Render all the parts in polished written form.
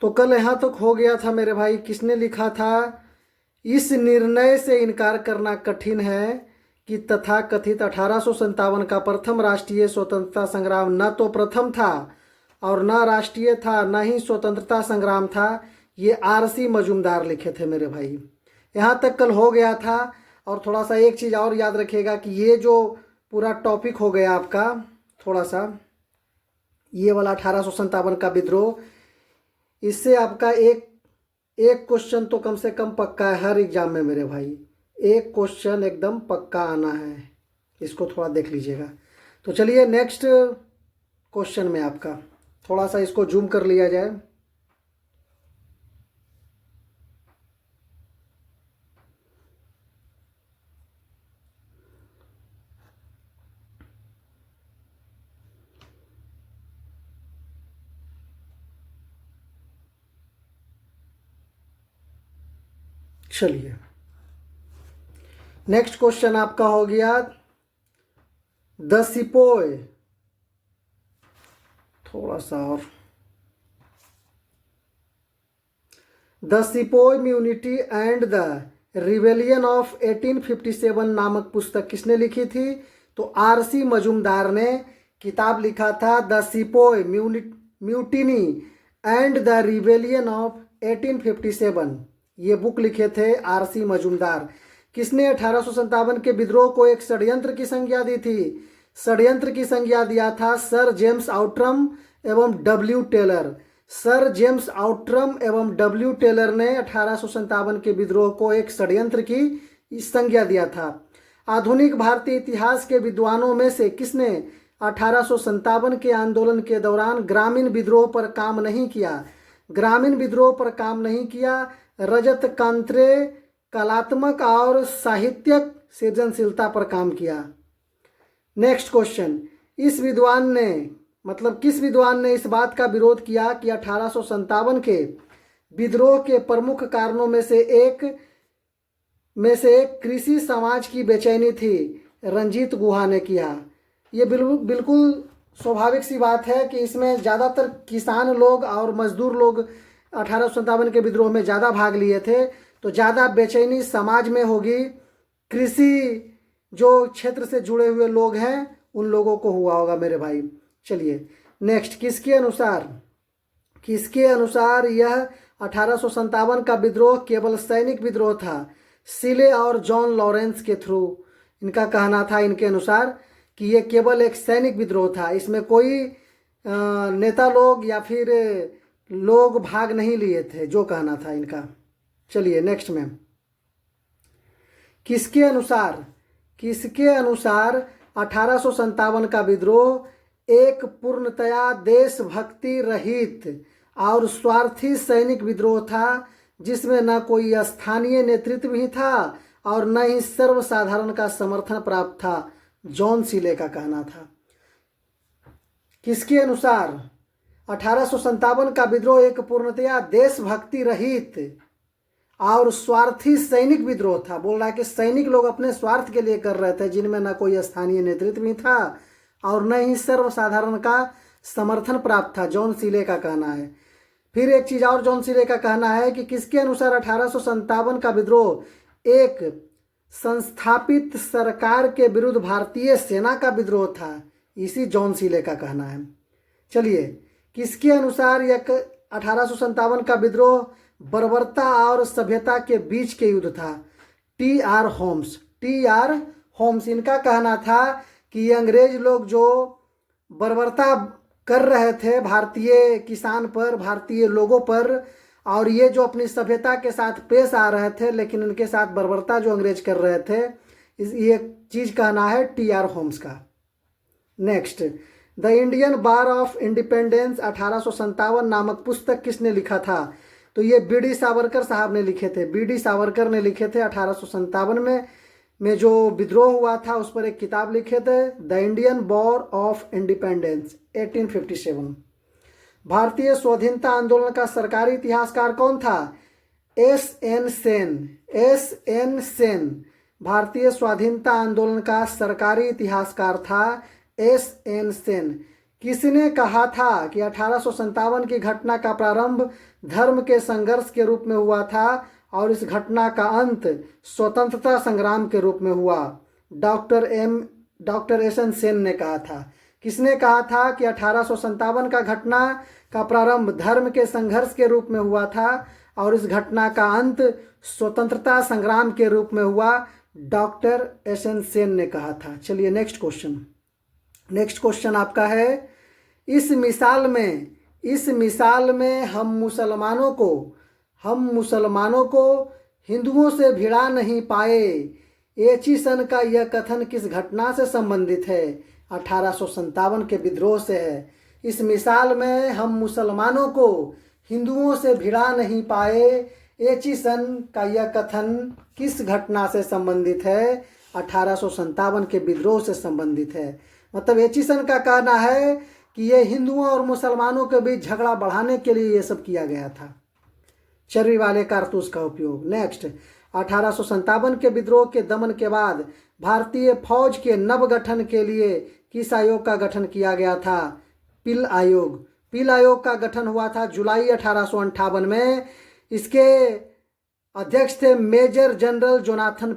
तो कल यहाँ तक हो गया था मेरे भाई। किसने लिखा था? इस निर्णय से इनकार करना कठिन है कि तथाकथित 1857 का प्रथम राष्ट्रीय स्वतंत्रता संग्राम न तो प्रथम था और न राष्ट्रीय था, न ही स्वतंत्रता संग्राम था। ये आरसी मजूमदार लिखे थे मेरे भाई। यहाँ तक कल हो गया था। और थोड़ा सा एक चीज़ और याद रखिएगा कि ये जो पूरा टॉपिक हो गया आपका, थोड़ा सा ये वाला 1857 का विद्रोह, इससे आपका एक क्वेश्चन तो कम से कम पक्का है हर एग्जाम में मेरे भाई। एक क्वेश्चन एकदम पक्का आना है, इसको थोड़ा देख लीजिएगा। तो चलिए नेक्स्ट क्वेश्चन में आपका थोड़ा सा इसको जूम कर लिया जाए। चलिए नेक्स्ट क्वेश्चन आपका हो गया द सिपोय। थोड़ा सा और, the sepoy mutiny and the rebellion of 1857 नामक पुस्तक किसने लिखी थी? तो आरसी मजूमदार ने किताब लिखा था the sepoy mutiny and the rebellion of 1857। ये बुक लिखे थे आरसी मजूमदार। किसने 1857 के विद्रोह को एक षड्यंत्र की संज्ञा दी थी? षड्यंत्र की संज्ञा दिया था सर जेम्स आउट्रम एवं W Taylor. Sir James Outram एवं डब्ल्यू टेलर ने 1857 के विद्रोह को एक षड्यंत्र की संज्ञा दिया था। आधुनिक भारतीय इतिहास के विद्वानों में से किसने 1857 के आंदोलन के दौरान ग्रामीण विद्रोह पर काम नहीं किया? ग्रामीण विद्रोह पर काम नहीं किया। रजत कांत्रे कलात्मक और साहित्यक सृजनशीलता पर काम किया। नेक्स्ट क्वेश्चन, इस विद्वान ने मतलब किस विद्वान ने इस बात का विरोध किया कि 1857 के विद्रोह के प्रमुख कारणों में से एक कृषि समाज की बेचैनी थी? रंजीत गुहा ने किया। ये बिल्कुल स्वाभाविक सी बात है कि इसमें ज़्यादातर किसान लोग और मजदूर लोग 1857 के विद्रोह में ज़्यादा भाग लिए थे, तो ज़्यादा बेचैनी समाज में होगी। कृषि जो क्षेत्र से जुड़े हुए लोग हैं उन लोगों को हुआ होगा मेरे भाई। चलिए नेक्स्ट, किसके अनुसार यह 1857 का विद्रोह केवल सैनिक विद्रोह था? सिले और जॉन लॉरेंस के थ्रू इनका कहना था, इनके अनुसार कि ये केवल एक सैनिक विद्रोह था, इसमें कोई नेता लोग या फिर लोग भाग नहीं लिए थे, जो कहना था इनका। चलिए नेक्स्ट में, किसके अनुसार 1857 का विद्रोह एक पूर्णतया देशभक्ति रहित और स्वार्थी सैनिक विद्रोह था, जिसमें न कोई स्थानीय नेतृत्व ही था और न ही सर्वसाधारण का समर्थन प्राप्त था? जॉन सीले का कहना था। किसके अनुसार 1857 का विद्रोह एक पूर्णतया देशभक्ति रहित और स्वार्थी सैनिक विद्रोह था। बोल रहा है कि सैनिक लोग अपने स्वार्थ के लिए कर रहे थे, जिनमें न कोई स्थानीय नेतृत्व ही था और न ही सर्वसाधारण का समर्थन प्राप्त था। जॉन सीले का कहना है। फिर एक चीज़ और जॉन सीले का कहना है कि किसके अनुसार 1857 का विद्रोह एक संस्थापित सरकार के विरुद्ध भारतीय सेना का विद्रोह था? इसी जॉन सीले का कहना है। चलिए, किसके अनुसार यह 1857 का विद्रोह बर्बरता और सभ्यता के बीच के युद्ध था? टी आर होम्स इनका कहना था कि अंग्रेज लोग जो बर्बरता कर रहे थे भारतीय किसान पर, भारतीय लोगों पर, और ये जो अपनी सभ्यता के साथ पेश आ रहे थे, लेकिन इनके साथ बर्बरता जो अंग्रेज कर रहे थे, ये चीज़ कहना है टी आर होम्स का। Next, the Indian bar of independence 1857 नामक पुस्तक किसने लिखा था? तो ये बी डी सावरकर साहब ने लिखे थे। बी डी सावरकर ने लिखे थे 1857 में जो विद्रोह हुआ था उस पर एक किताब लिखे थे, the Indian war of independence 1857। भारतीय स्वाधीनता आंदोलन का सरकारी इतिहासकार कौन था? एस एन सेन भारतीय स्वाधीनता आंदोलन का सरकारी इतिहासकार था एस एन सेन। किसने कहा था कि 1857 की घटना का प्रारंभ धर्म के संघर्ष के रूप में हुआ था और इस घटना का अंत स्वतंत्रता संग्राम के रूप में हुआ? डॉक्टर एस एन सेन ने कहा था। किसने कहा था कि 1857 का घटना का प्रारंभ धर्म के संघर्ष के रूप में हुआ था और इस घटना का अंत स्वतंत्रता संग्राम के रूप में हुआ? डॉक्टर एस एन सेन ने कहा था। चलिए नेक्स्ट क्वेश्चन आपका है, इस मिसाल में हम मुसलमानों को हिंदुओं से भिड़ा नहीं पाए। एचिसन का यह कथन किस घटना से संबंधित है? 1857 के विद्रोह से है। इस मिसाल में हम मुसलमानों को हिंदुओं से भिड़ा नहीं पाए। एचिसन का यह कथन किस घटना से संबंधित है? 1857 के विद्रोह से संबंधित है। मतलब एचिसन का कहना है कि ये हिंदुओं और मुसलमानों के बीच झगड़ा बढ़ाने के लिए ये सब किया गया था, चर्बी वाले कारतूस का उपयोग। नेक्स्ट, 1857 के विद्रोह के दमन के बाद भारतीय फौज के नवगठन के लिए किस आयोग का गठन किया गया था? पिल आयोग का गठन हुआ था जुलाई 1858 में। इसके अध्यक्ष थे मेजर जनरल जोनाथन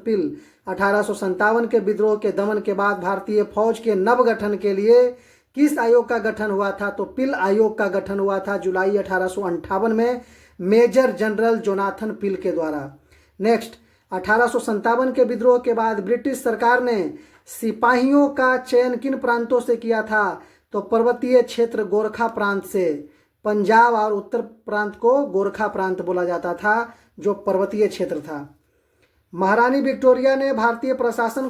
पिल। 1857 के विद्रोह के दमन के बाद भारतीय फौज के नवगठन के लिए किस आयोग का गठन हुआ था? तो पिल आयोग का गठन हुआ था जुलाई 1858 में मेजर जनरल जोनाथन पिल के द्वारा। नेक्स्ट, 1857 के विद्रोह के बाद ब्रिटिश सरकार ने सिपाहियों का चयन किन प्रांतों से किया था? तो पर्वतीय क्षेत्र गोरखा प्रांत से। पंजाब और उत्तर प्रांत को गोरखा प्रांत बोला जाता था, जो पर्वतीय क्षेत्र था। महारानी विक्टोरिया ने भारतीय प्रशासन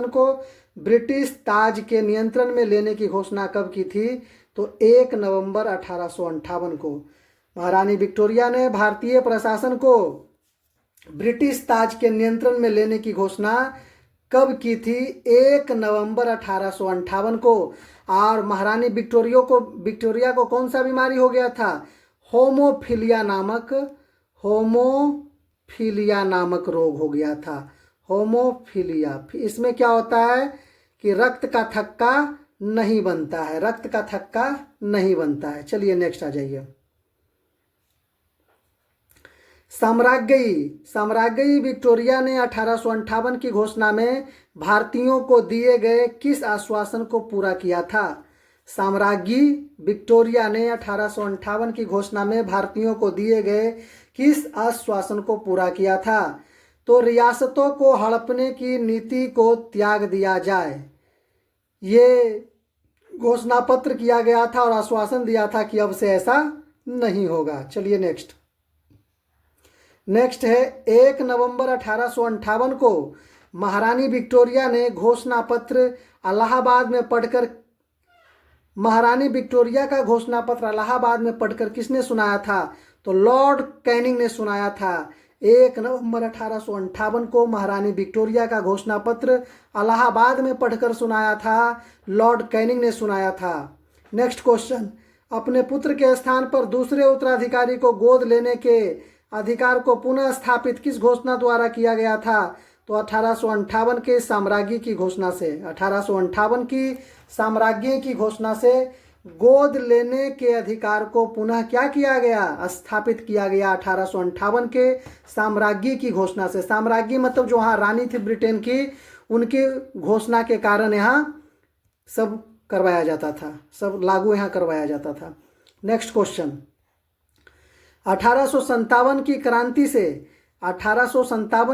को ब्रिटिश ताज के नियंत्रण में लेने की घोषणा कब की थी? तो 1 नवंबर 1858 को महारानी विक्टोरिया ने भारतीय प्रशासन को ब्रिटिश ताज के नियंत्रण में लेने की घोषणा कब की थी? 1 नवंबर 1858 को। और महारानी विक्टोरिया को कौन सा बीमारी हो गया था? होमोफीलिया नामक रोग हो गया था। होमोफीलिया, इसमें क्या होता है कि रक्त का थक्का नहीं बनता है। चलिए नेक्स्ट आ जाइए। साम्राज्ञी विक्टोरिया ने 1858 की घोषणा में भारतीयों को दिए गए किस आश्वासन को पूरा किया था? साम्राज्ञी विक्टोरिया ने 1858 की घोषणा में भारतीयों को दिए गए किस आश्वासन को पूरा किया था? तो रियासतों को हड़पने की नीति को त्याग दिया जाए, ये घोषणा पत्र किया गया था और आश्वासन दिया था कि अब से ऐसा नहीं होगा। चलिए नेक्स्ट है 1 नवंबर 1858 को महारानी विक्टोरिया ने घोषणा पत्र इलाहाबाद में पढ़कर किसने सुनाया था? तो लॉर्ड कैनिंग ने सुनाया था। 1 नवंबर 1858 को महारानी विक्टोरिया का घोषणा पत्र इलाहाबाद में पढ़कर सुनाया था, लॉर्ड कैनिंग ने सुनाया था। नेक्स्ट क्वेश्चन, अपने पुत्र के स्थान पर दूसरे उत्तराधिकारी को गोद लेने के अधिकार को पुनः स्थापित किस घोषणा द्वारा किया गया था? तो 1858 के साम्राज्ञी की घोषणा से। 1858 की साम्राज्ञी की घोषणा से गोद लेने के अधिकार को पुनः क्या किया गया? स्थापित किया गया 1858 के साम्राज्ञी की घोषणा से। साम्राज्ञी मतलब जो वहाँ रानी थी ब्रिटेन की, उनकी घोषणा के कारण यहाँ सब करवाया जाता था, सब लागू यहाँ करवाया जाता था। नेक्स्ट क्वेश्चन, 1857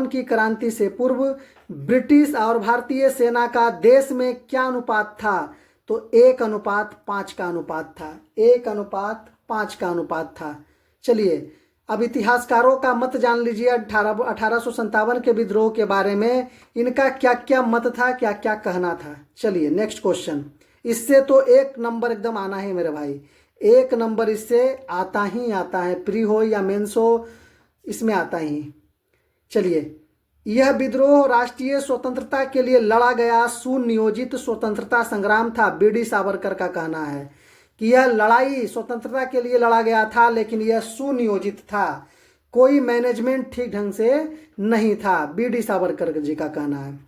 की क्रांति से पूर्व ब्रिटिश और भारतीय सेना का देश में क्या अनुपात था? तो 1:5 का अनुपात था। 1:5 का अनुपात था। चलिए अब इतिहासकारों का मत जान लीजिए 1857 के विद्रोह के बारे में, इनका क्या क्या मत था, क्या क्या कहना था। चलिए नेक्स्ट क्वेश्चन, इससे तो 1 नंबर एकदम आना है मेरे भाई, 1 नंबर इससे आता है, प्री हो या मेंस हो, इसमें आता ही। चलिए, यह विद्रोह राष्ट्रीय स्वतंत्रता के लिए लड़ा गया सुनियोजित स्वतंत्रता संग्राम था। बीडी सावरकर का कहना है कि यह लड़ाई स्वतंत्रता के लिए लड़ा गया था, लेकिन यह सुनियोजित था, कोई मैनेजमेंट ठीक ढंग से नहीं था। बीडी सावरकर जी का कहना है।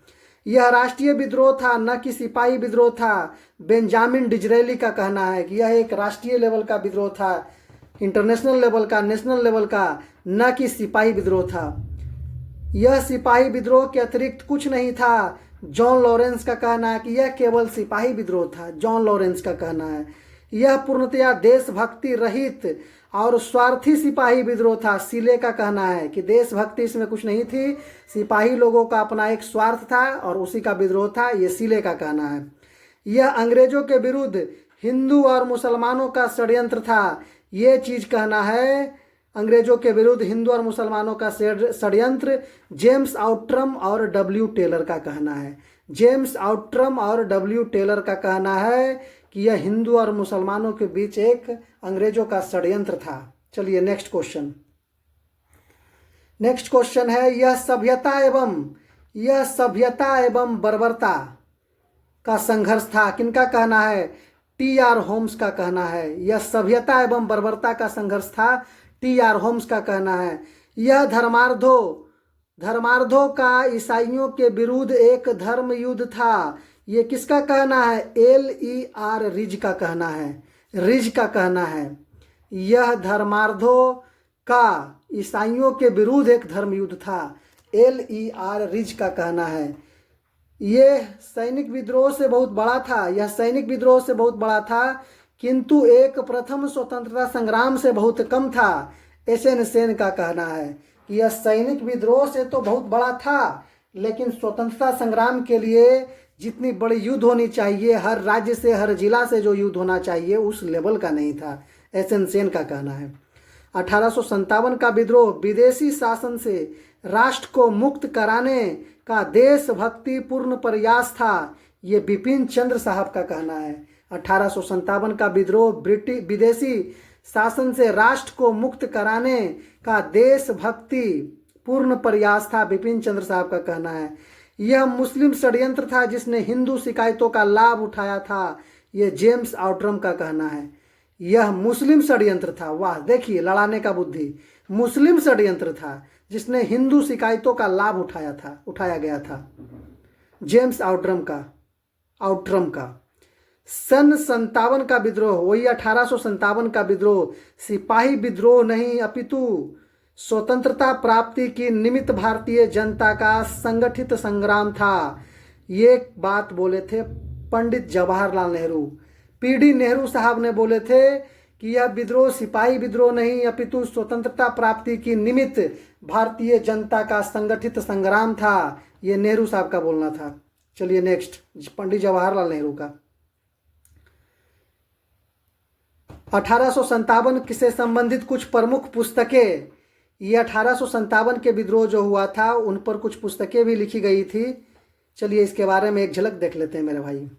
यह राष्ट्रीय विद्रोह था न कि सिपाही विद्रोह था। बेंजामिन डिजरेली का कहना है कि यह एक राष्ट्रीय लेवल का विद्रोह था, इंटरनेशनल लेवल का, नेशनल लेवल का, न कि सिपाही विद्रोह था। यह सिपाही विद्रोह के अतिरिक्त कुछ नहीं था। जॉन लॉरेंस का कहना है कि यह केवल सिपाही विद्रोह था। जॉन लॉरेंस का कहना है यह पूर्णतया देशभक्ति रहित और स्वार्थी सिपाही विद्रोह था। सीले का कहना है कि देशभक्ति इसमें कुछ नहीं थी, सिपाही लोगों का अपना एक स्वार्थ था और उसी का विद्रोह था। ये सीले का कहना है। यह अंग्रेजों के विरुद्ध हिंदू और मुसलमानों का षड्यंत्र था। ये चीज कहना है अंग्रेजों के विरुद्ध हिंदू और मुसलमानों का षड्यंत्र जेम्स आउट्रम और डब्ल्यू टेलर का कहना है। जेम्स आउट्रम और डब्ल्यू टेलर का कहना है कि यह हिंदू और मुसलमानों के बीच एक अंग्रेजों का षड्यंत्र था। चलिए नेक्स्ट क्वेश्चन। नेक्स्ट क्वेश्चन है यह सभ्यता एवं बर्बरता का संघर्ष था। किनका कहना है? टी.आर. होम्स का कहना है। यह सभ्यता एवं बर्बरता का संघर्ष था, टी.आर. होम्स का कहना है। यह धर्मार्धों का ईसाइयों के विरुद्ध एक धर्म युद्ध था। ये किसका कहना है? L.E.R. रिज का कहना है। रिज का कहना है यह धर्मार्धों का ईसाइयों के विरुद्ध एक धर्म युद्ध था। L.E.R. रिज का कहना है। यह सैनिक विद्रोह से बहुत बड़ा था। यह सैनिक विद्रोह से बहुत बड़ा था किंतु एक प्रथम स्वतंत्रता संग्राम से बहुत कम था। एस.एन. सेन का कहना है कि यह सैनिक विद्रोह से तो बहुत बड़ा था लेकिन स्वतंत्रता संग्राम के लिए जितनी बड़ी युद्ध होनी चाहिए, हर राज्य से, हर जिला से जो युद्ध होना चाहिए उस लेवल का नहीं था। एस.एन. सेन का कहना है। 1857 का विद्रोह विदेशी शासन से राष्ट्र को मुक्त कराने का देशभक्ति पूर्ण प्रयास था। ये बिपिन चंद्र साहब का कहना है। 1857 का विद्रोह विदेशी शासन से राष्ट्र को मुक्त कराने का देशभक्ति पूर्ण प्रयास था, बिपिन चंद्र साहब का कहना है। यह मुस्लिम षड्यंत्र था जिसने हिंदू शिकायतों का लाभ उठाया था। यह जेम्स आउट्रम का कहना है। यह मुस्लिम षड्यंत्र था। वाह, देखिए लड़ाने का बुद्धि। मुस्लिम षड्यंत्र था जिसने हिंदू शिकायतों का लाभ उठाया गया था, जेम्स आउट्रम का। सन 57 का विद्रोह, वही 1857 का विद्रोह सिपाही विद्रोह नहीं अपितु स्वतंत्रता प्राप्ति की निमित्त भारतीय जनता का संगठित संग्राम था। ये बात बोले थे पंडित जवाहरलाल नेहरू। पी.डी. नेहरू साहब ने बोले थे कि यह विद्रोह सिपाही विद्रोह नहीं अपितु स्वतंत्रता प्राप्ति की निमित्त भारतीय जनता का संगठित संग्राम था। ये नेहरू साहब का बोलना था। चलिए नेक्स्ट, पंडित जवाहरलाल नेहरू का। 1857 से संबंधित कुछ प्रमुख पुस्तकें। ये 1857 के विद्रोह जो हुआ था उन पर कुछ पुस्तकें भी लिखी गई थी। चलिए इसके बारे में एक झलक देख लेते हैं मेरे भाई।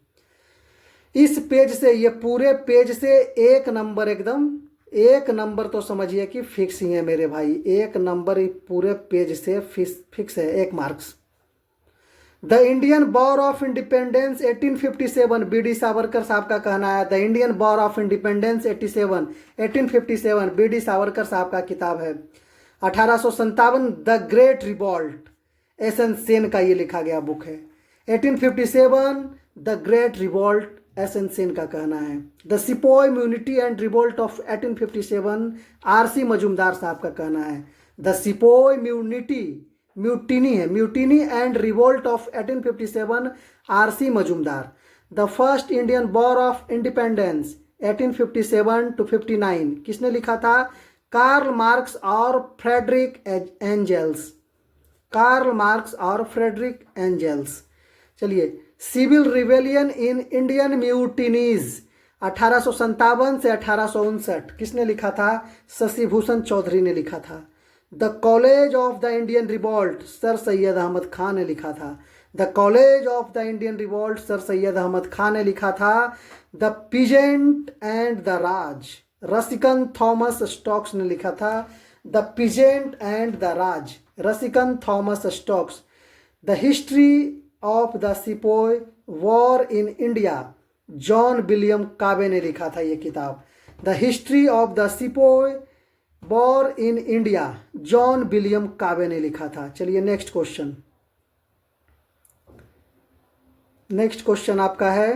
इस पेज से, ये पूरे पेज से एक नंबर तो समझिए कि फिक्स ही है मेरे भाई। एक नंबर पूरे पेज से फिक्स है, 1 marks. The Indian war of independence 1857, B D. Savarkar साहब का कहना है। The Indian war of independence 1857 B D. Savarkar साहब का किताब है। 1857 the great revolt, S N. Sen का ये लिखा गया बुक है। 1857 the great revolt, S N. Sen का कहना है। The sepoy mutiny and revolt of 1857, R C. Majumdar साहब का कहना है। The sepoy mutiny and revolt of 1857, R C. Majumdar. The first Indian war of independence 1857 to 59, किसने लिखा था? कार्ल मार्क्स और फ्रेडरिक एंजेल्स। चलिए, civil rebellion in Indian mutinies 1857 से 1859, किसने लिखा था? शशिभूषण चौधरी ने लिखा था। The college of the Indian revolt, sir Syed Ahmed Khan ने लिखा था। The college of the Indian revolt, sir Syed Ahmed Khan ने लिखा था। The peasant and the Raj, Ruskin Thomas Stokes ने लिखा था। The peasant and the Raj, Ruskin Thomas Stokes. The history of the sepoy war in India, John William काबे ने लिखा था ये किताब। The history of the sepoy war in India, John William काबे ने लिखा था। चलिए नेक्स्ट क्वेश्चन। नेक्स्ट क्वेश्चन आपका है,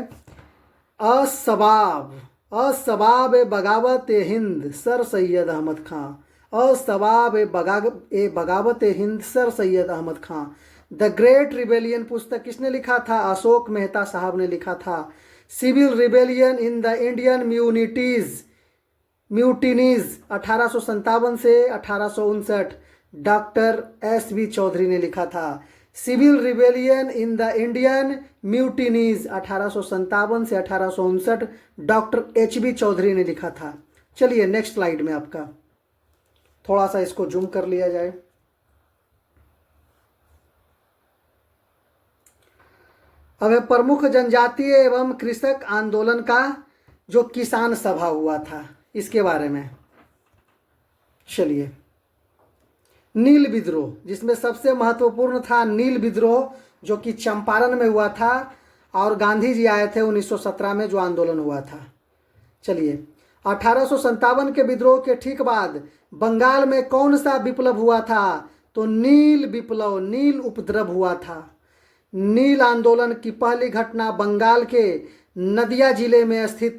असबाब Asbab e Baghawat e Hind sir Syed Ahmed Khan. Asbab e Baghawat e Hind sir Syed Ahmed Khan. The great rebellion पुस्तक किसने लिखा था? अशोक मेहता साहब ने लिखा था। Civil rebellion in the Indian mutinies 1857 से 1859 डॉक्टर एस.वी. चौधरी ने लिखा था। Civil rebellion in the Indian mutinies 1857 से 1859 डॉक्टर एच.बी. चौधरी ने लिखा था। चलिए नेक्स्ट स्लाइड में आपका थोड़ा सा इसको जूम कर लिया जाए। अब प्रमुख जनजातीय एवं कृषक आंदोलन का जो किसान सभा हुआ था इसके बारे में। चलिए, नील विद्रोह, जिसमें सबसे महत्वपूर्ण था नील विद्रोह जो कि चंपारण में हुआ था और गांधी जी आए थे 1917 में जो आंदोलन हुआ था। चलिए, 1857 के विद्रोह के ठीक बाद बंगाल में कौन सा विप्लव हुआ था? तो नील विप्लव, नील उपद्रव हुआ था। नील आंदोलन की पहली घटना बंगाल के नदिया जिले में स्थित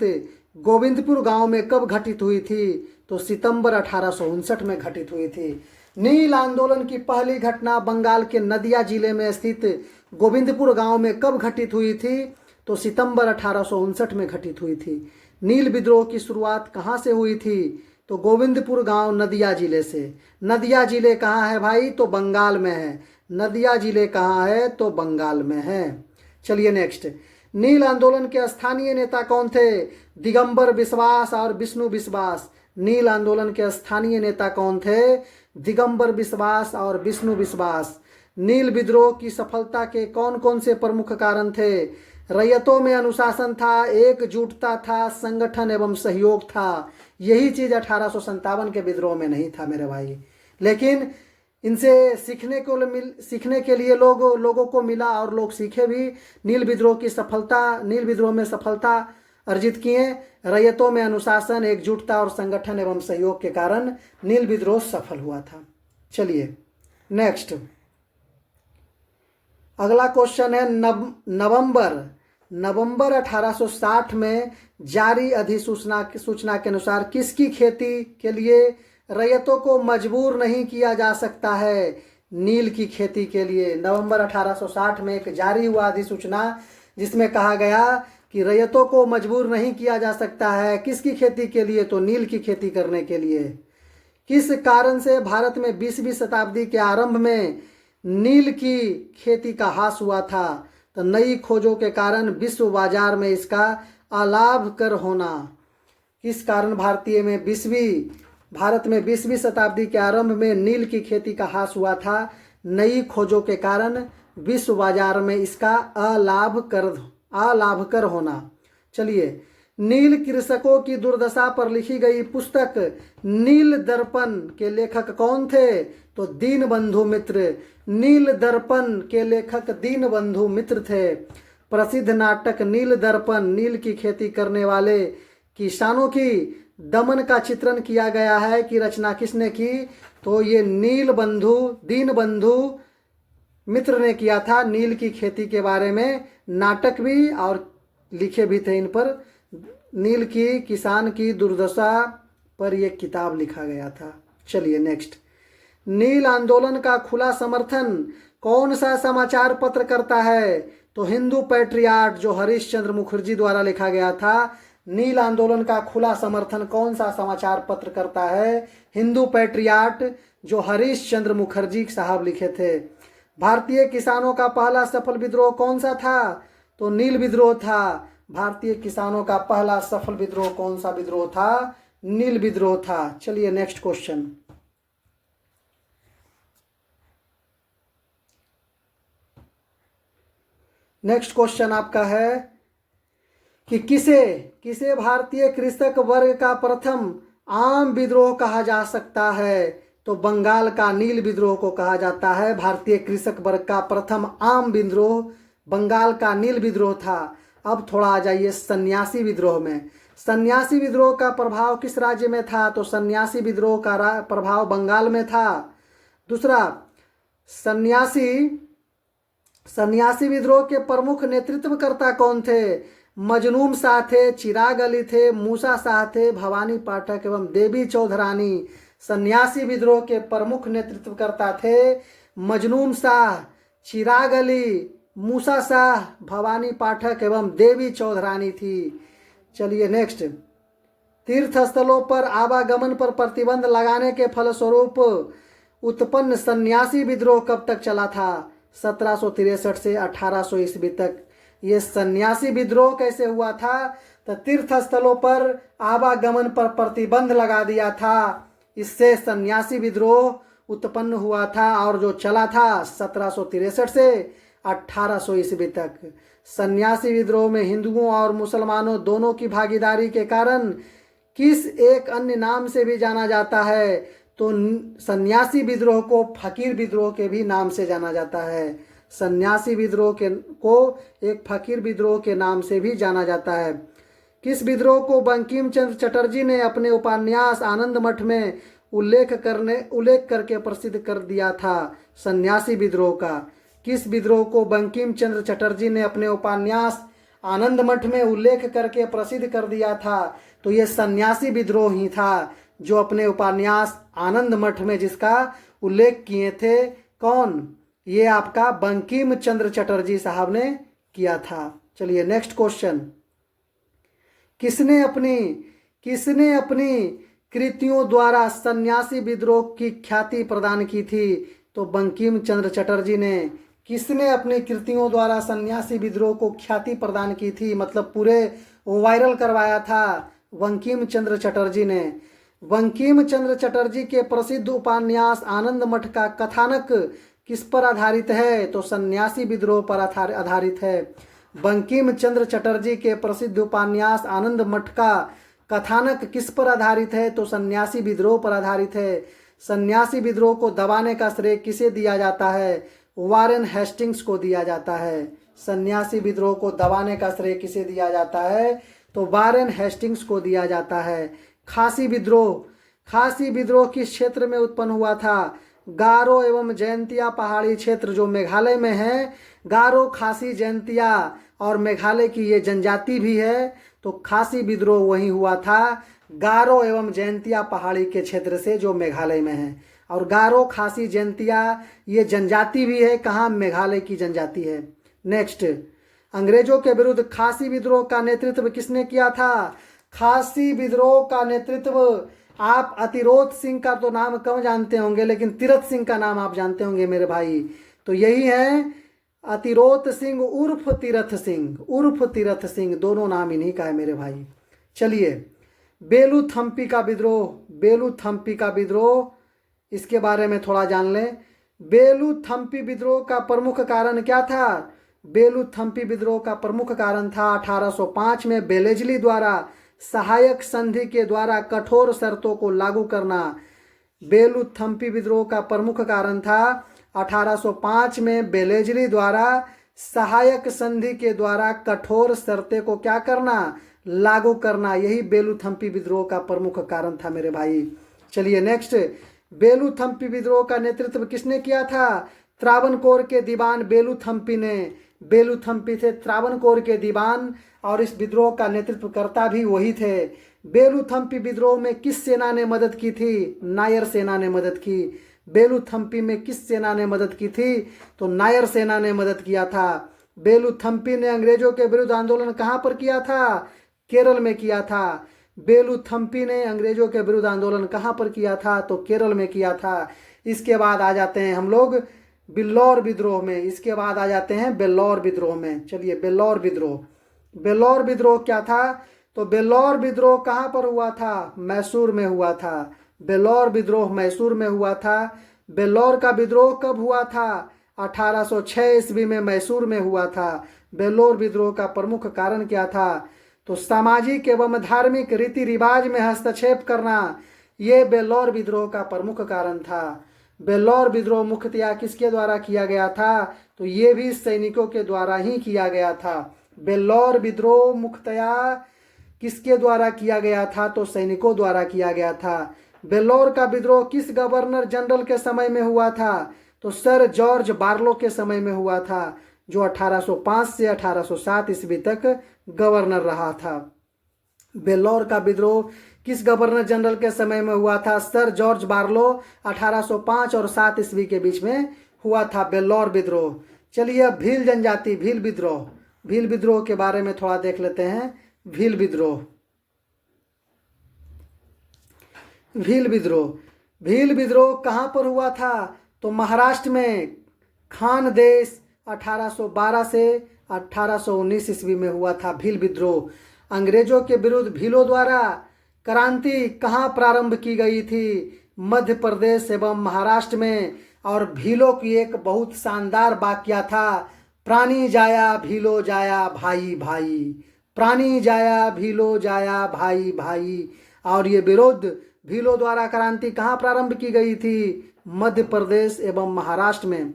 गोविंदपुर गांव में कब घटित हुई थी? तो सितंबर 1859 में घटित हुई थी। नील आंदोलन की पहली घटना बंगाल के नदिया जिले में स्थित गोविंदपुर गांव में कब घटित हुई थी? तो सितंबर 1859 में घटित हुई थी। नील विद्रोह की शुरुआत कहाँ से हुई थी? तो गोविंदपुर गांव नदिया जिले से। नदिया जिले कहाँ है भाई? तो बंगाल में है। नदिया जिले कहाँ है? तो बंगाल में है। चलिए नेक्स्ट, नील आंदोलन के स्थानीय नेता कौन थे? दिगंबर बिश्वास और विष्णु विश्वास। नील आंदोलन के स्थानीय नेता कौन थे? दिगंबर बिश्वास और विष्णु विश्वास। नील विद्रोह की सफलता के कौन कौन से प्रमुख कारण थे? रैयतों में अनुशासन था, एकजुटता था, संगठन एवं सहयोग था। यही चीज 1857 के विद्रोह में नहीं था मेरे भाई, लेकिन इनसे सीखने के लिए लोगों को मिला और लोग सीखे भी। नील विद्रोह में सफलता अर्जित किए। रैयतों में अनुशासन, एकजुटता और संगठन एवं सहयोग के कारण नील विद्रोह सफल हुआ था। चलिए नेक्स्ट, अगला क्वेश्चन है, नवंबर 1860 में जारी अधिसूचना के अनुसार किसकी खेती के लिए रैयतों को मजबूर नहीं किया जा सकता है? नील की खेती के लिए नवंबर 1860 में एक जारी हुआ अधिसूचना जिसमें कहा गया कि रैयतों को मजबूर नहीं किया जा सकता है। किसकी खेती के लिए? तो नील की खेती करने के लिए। किस कारण से भारत में 20वीं शताब्दी के आरंभ में नील की खेती का ह्रास हुआ था? तो नई खोजों के कारण विश्व बाजार में इसका अलाभकर होना। किस कारण भारत में 20वीं शताब्दी के आरंभ में नील की खेती का ह्रास हुआ था? नई खोजों के कारण विश्व बाजार में इसका अलाभकर होना। चलिए, नील कृषकों की दुर्दशा पर लिखी गई पुस्तक नील दर्पण के लेखक कौन थे? तो दीनबंधु मित्र। नील दर्पण के लेखक दीनबंधु मित्र थे। प्रसिद्ध नाटक नील दर्पण नील की खेती करने वाले किसानों की दमन का चित्रण किया गया है कि रचना किसने की? तो ये दीनबंधु मित्र ने किया था। नील की खेती के बारे में नाटक भी और लिखे भी थे इन पर। नील की किसान की दुर्दशा पर यह किताब लिखा गया था। चलिए नेक्स्ट, नील आंदोलन का खुला समर्थन कौन सा समाचार पत्र करता है? तो हिंदू पैट्रियाट जो हरीश चंद्र मुखर्जी द्वारा लिखा गया था। नील आंदोलन का खुला समर्थन कौन सा समाचार पत्र करता है? हिंदू पैट्रियाट जो हरीश चंद्र मुखर्जी साहब लिखे थे। भारतीय किसानों का पहला सफल विद्रोह कौन सा था? तो नील विद्रोह था। भारतीय किसानों का पहला सफल विद्रोह कौन सा विद्रोह था? नील विद्रोह था। चलिए नेक्स्ट क्वेश्चन, नेक्स्ट क्वेश्चन आपका है कि किसे भारतीय कृषक वर्ग का प्रथम आम विद्रोह कहा जा सकता है? तो बंगाल का नील विद्रोह को कहा जाता है। भारतीय कृषक वर्ग का प्रथम आम विद्रोह बंगाल का नील विद्रोह था। अब थोड़ा आ जाइए सन्यासी विद्रोह में। सन्यासी विद्रोह का प्रभाव किस राज्य में था? तो सन्यासी विद्रोह का प्रभाव बंगाल में था। दूसरा, सन्यासी विद्रोह के प्रमुख नेतृत्वकर्ता कौन थे? मजनून शाह थे, चिराग अली थे, मूसा शाह थे, भवानी पाठक एवं देवी चौधरानी। सन्यासी विद्रोह के प्रमुख नेतृत्वकर्ता थे मजनून शाह, चिराग अली, मूसा शाह, भवानी पाठक एवं देवी चौधरानी थी। चलिए नेक्स्ट, तीर्थ स्थलों पर आवागमन पर प्रतिबंध लगाने के फलस्वरूप उत्पन्न सन्यासी विद्रोह कब तक चला था? 1763 से 1800 ईस्वी तक। ये सन्यासी विद्रोह कैसे हुआ था? तो तीर्थ स्थलों पर आवागमन पर प्रतिबंध लगा दिया था, इससे सन्यासी विद्रोह उत्पन्न हुआ था और जो चला था 1763 से 1800 ईस्वी तक। सन्यासी विद्रोह में हिंदुओं और मुसलमानों दोनों की भागीदारी के कारण किस एक अन्य नाम से भी जाना जाता है? तो सन्यासी विद्रोह को फकीर विद्रोह के भी नाम से जाना जाता है। सन्यासी विद्रोह को एक फकीर विद्रोह के नाम से भी जाना जाता है। किस विद्रोह को बंकिम चंद्र चटर्जी ने अपने उपन्यास आनंद मठ में उल्लेख करके प्रसिद्ध कर दिया था? सन्यासी विद्रोह का। किस विद्रोह को बंकिम चंद्र चटर्जी ने अपने उपन्यास आनंद मठ में उल्लेख करके प्रसिद्ध कर दिया था? तो ये सन्यासी विद्रोह ही था जो अपने उपन्यास आनंद मठ में जिसका उल्लेख किए थे। कौन? ये आपका बंकिम चंद्र चटर्जी साहब ने किया था। चलिए नेक्स्ट क्वेश्चन, किसने अपनी कृतियों द्वारा सन्यासी विद्रोह की ख्याति प्रदान की थी? तो बंकिम चंद्र चटर्जी ने। किसने अपनी कृतियों द्वारा सन्यासी विद्रोह को ख्याति प्रदान की थी, मतलब पूरे वायरल करवाया था? बंकिम चंद्र चटर्जी ने। बंकिम चंद्र चटर्जी के प्रसिद्ध उपन्यास आनंद मठ का कथानक किस पर आधारित है? तो सन्यासी विद्रोह पर आधारित है। बंकिम चंद्र चटर्जी के प्रसिद्ध उपन्यास आनंद मठ का कथानक किस पर आधारित है? तो सन्यासी विद्रोह पर आधारित है। सन्यासी विद्रोह को दबाने का श्रेय किसे दिया जाता है? वारेन हेस्टिंग्स को दिया जाता है। सन्यासी विद्रोह को दबाने का श्रेय किसे दिया जाता है? तो वारेन हेस्टिंग्स को दिया जाता है। खासी विद्रोह किस क्षेत्र में उत्पन्न हुआ था? गारो एवं जयंतिया पहाड़ी क्षेत्र जो मेघालय में है। गारो, खासी, जयंतिया और मेघालय की ये जनजाति भी है, तो खासी विद्रोह वही हुआ था गारो एवं जयंतिया पहाड़ी के क्षेत्र से जो मेघालय में है। और गारो, खासी, जयंतिया ये जनजाति भी है, कहाँ? मेघालय की जनजाति है। नेक्स्ट, अंग्रेजों के विरुद्ध खासी विद्रोह का नेतृत्व किसने किया था? खासी विद्रोह का नेतृत्व आप अतिरोध सिंह का तो नाम कम जानते होंगे, लेकिन तीरथ सिंह का नाम आप जानते होंगे मेरे भाई। तो यही है अतिरोध सिंह उर्फ तीरथ सिंह, दोनों नाम इन्हीं का है मेरे भाई। चलिए, बेलू थम्पी का विद्रोह, इसके बारे में थोड़ा जान लें। बेलू थम्पी विद्रोह का प्रमुख कारण क्या था? बेलू थम्पी विद्रोह का प्रमुख कारण था 1805 में बेलेजली द्वारा सहायक संधि के द्वारा कठोर शर्तों को लागू करना। बेलू थम्पी विद्रोह का प्रमुख कारण था 1805 में बेलेजली द्वारा सहायक संधि के द्वारा कठोर शर्तें को क्या करना? लागू करना। यही बेलू थम्पी विद्रोह का प्रमुख कारण था मेरे भाई। चलिए नेक्स्ट, बेलू थम्पी विद्रोह का नेतृत्व किसने किया था? त्रावणकोर के दीवान बेलू थम्पी ने। बेलू थम्पी थे त्रावणकोर के दीवान और इस विद्रोह का नेतृत्वकर्ता भी वही थे। बेलू थम्पी विद्रोह में किस सेना ने मदद की थी? नायर सेना ने मदद की। बेलू थम्पी में किस सेना ने मदद की थी? तो नायर सेना ने मदद किया था। बेलू थम्पी ने अंग्रेजों के विरुद्ध आंदोलन कहाँ पर किया था? केरल में किया था। बेलू थम्पी ने अंग्रेजों के विरुद्ध आंदोलन कहाँ पर किया था? तो केरल में किया था। इसके बाद आ जाते हैं हम लोग बेल्लौर विद्रोह में। चलिए, बेल्लौर विद्रोह क्या था? तो बेल्लौर विद्रोह कहाँ पर हुआ था? मैसूर में हुआ था। बेल्लौर विद्रोह मैसूर में हुआ था। बेल्लौर का विद्रोह कब हुआ था? 1806 ईस्वी में मैसूर में हुआ था। बेल्लौर विद्रोह का प्रमुख कारण क्या था? तो सामाजिक एवं धार्मिक रीति रिवाज में हस्तक्षेप करना, ये बेल्लौर विद्रोह का प्रमुख कारण था। बेल्लौर विद्रोह मुख्यतया किसके द्वारा किया गया था? तो ये भी सैनिकों के द्वारा ही किया गया था। बेल्लौर विद्रोह मुख्यतया किसके द्वारा किया गया था? तो सैनिकों द्वारा किया गया था। बेल्लौर का विद्रोह किस गवर्नर जनरल के समय में हुआ था? तो सर जॉर्ज बार्लो के समय में हुआ था। जो 1805 से 1807 ईस्वी तक गवर्नर रहा था। बेल्लौर का विद्रोह किस गवर्नर जनरल के समय में हुआ था? Sir George Barlow. 1805 और 7 ईस्वी के बीच में हुआ था बेल्लौर विद्रोह। चलिए अब भील जनजाति, भील विद्रोह के बारे में थोड़ा देख लेते हैं। भील विद्रोह कहाँ पर हुआ था? तो महाराष्ट्र में खानदेश 1812 से 1819 ईस्वी में हुआ था भील विद्रोह। अंग्रेजों के विरुद्ध भीलों द्वारा क्रांति कहाँ प्रारंभ की गई थी? मध्य प्रदेश एवं महाराष्ट्र में। और भीलों की एक बहुत शानदार वाक्या था, प्राणी जाया भीलो जाया भाई भाई, प्राणी जाया भीलो जाया भाई भाई। और ये विरोध भीलों द्वारा क्रांति कहाँ प्रारंभ की गई थी? मध्य प्रदेश एवं महाराष्ट्र में।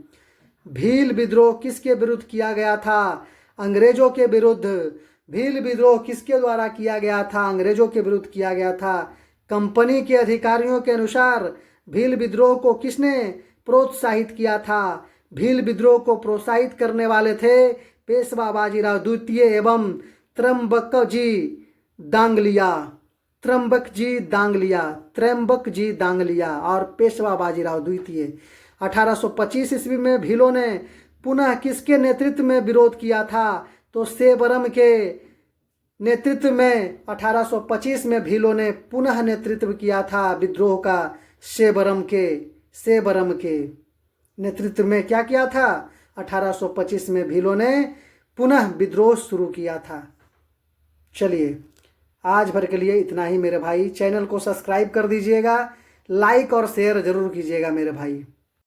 भील विद्रोह किसके विरुद्ध किया गया था? अंग्रेजों के विरुद्ध। भील विद्रोह किसके द्वारा किया गया था? अंग्रेजों के विरुद्ध किया गया था। कंपनी के अधिकारियों के अनुसार भील विद्रोह को किसने प्रोत्साहित किया था? भील विद्रोह को प्रोत्साहित करने वाले थे पेशवा बाजीराव द्वितीय एवं त्रंबक जी दांगलिया और पेशवा बाजीराव द्वितीय। 1825 ईस्वी में भीलों ने पुनः किसके नेतृत्व में विरोध किया था? तो सेबरम के नेतृत्व में 1825 में भीलों ने पुनः नेतृत्व किया था विद्रोह का। सेबरम के नेतृत्व में क्या किया था? 1825 में भीलों ने पुनः विद्रोह शुरू किया था। चलिए आज भर के लिए इतना ही मेरे भाई। चैनल को सब्सक्राइब कर दीजिएगा, लाइक और शेयर जरूर कीजिएगा मेरे भाई।